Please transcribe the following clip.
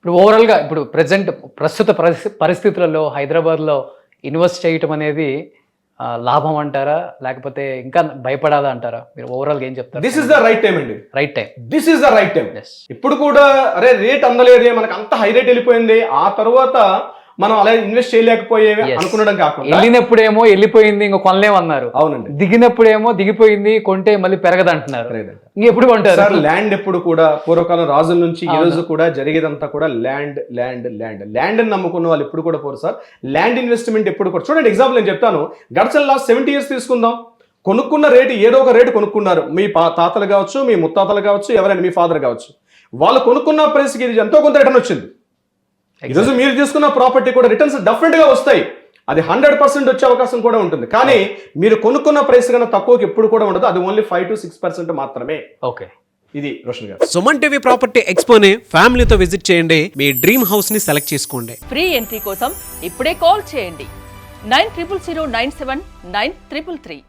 ఇప్పుడు ఓవరాల్గా ఇప్పుడు ప్రస్తుత పరిస్థితులలో హైదరాబాద్లో ఇన్వెస్ట్ చేయటం అనేది లాభం అంటారా, లేకపోతే ఇంకా భయపడాలా అంటారా? మీరు ఓవరాల్గా ఏం చెప్తారు? This is the right time అండి. Right time. This is the right time. Yes. ఇప్పుడు కూడా అరే రేట్ అందలేదే, మనకు అంత హై రేట్ వెళ్ళిపోయింది, ఆ తర్వాత మనం అలా ఇన్వెస్ట్ చేయలేకపోయేవి Yes. అనుకునడం కాకుండా, వెళ్ళినప్పుడేమో వెళ్ళిపోయింది ఇంకో కొనలేమన్నారు, అవునండి, దిగినప్పుడేమో దిగిపోయింది కొంటే మళ్ళీ పెరగదంటున్నారు. ఇంకెప్పుడు కొంటారు? సార్ ల్యాండ్ ఎప్పుడు కూడా పూర్వకాలం రాజుల నుంచి ఈ రోజు కూడా జరిగేదంతా కూడా ల్యాండ్ ల్యాండ్ ల్యాండ్ ల్యాండ్ అని నమ్ముకున్న వాళ్ళు ఎప్పుడు కూడా పోరు సార్. ల్యాండ్ ఇన్వెస్ట్మెంట్ ఎప్పుడు కూడా చూడండి. ఎగ్జాంపుల్ నేను చెప్తాను. గడిచిన లాస్ట్ 70 years తీసుకుందాం. కొనుక్కున్న రేటు ఏదో ఒక రేటు కొనుక్కున్నారు. మీ తాతలు కావచ్చు, మీ ముత్తాతలు కావచ్చు, ఎవరైనా మీ ఫాదర్ కావచ్చు. వాళ్ళు కొనుక్కున్న ప్రైస్కి ఇది ఎంతో కొంత రిటర్న్ వచ్చింది. ఈరోజు మీరు తీసుకున్న ప్రాపర్టీ కూడా రిటర్న్స్ డెఫినెట్ గా వస్తాయి. అది 100% వచ్చే అవకాశం కూడా ఉంటుంది. కానీ మీరు కొనుక్కున్న ప్రైస్ కన్నా తక్కువకి ఎప్పుడు కూడా ఉండదు. అది ఓన్లీ 5 to 6% మాత్రమే. ఓకే, ఇది రోషన్ గారు. సుమన్ టీవీ ప్రాపర్టీ ఎక్స్పోని ఫ్యామిలీతో విజిట్ చేయండి. మీ డ్రీమ్ హౌస్ ని సెలెక్ట్ చేసుకోండి. ఫ్రీ ఎంట్రీ కోసం ఇప్పుడే కాల్ చేయండి 9000979333.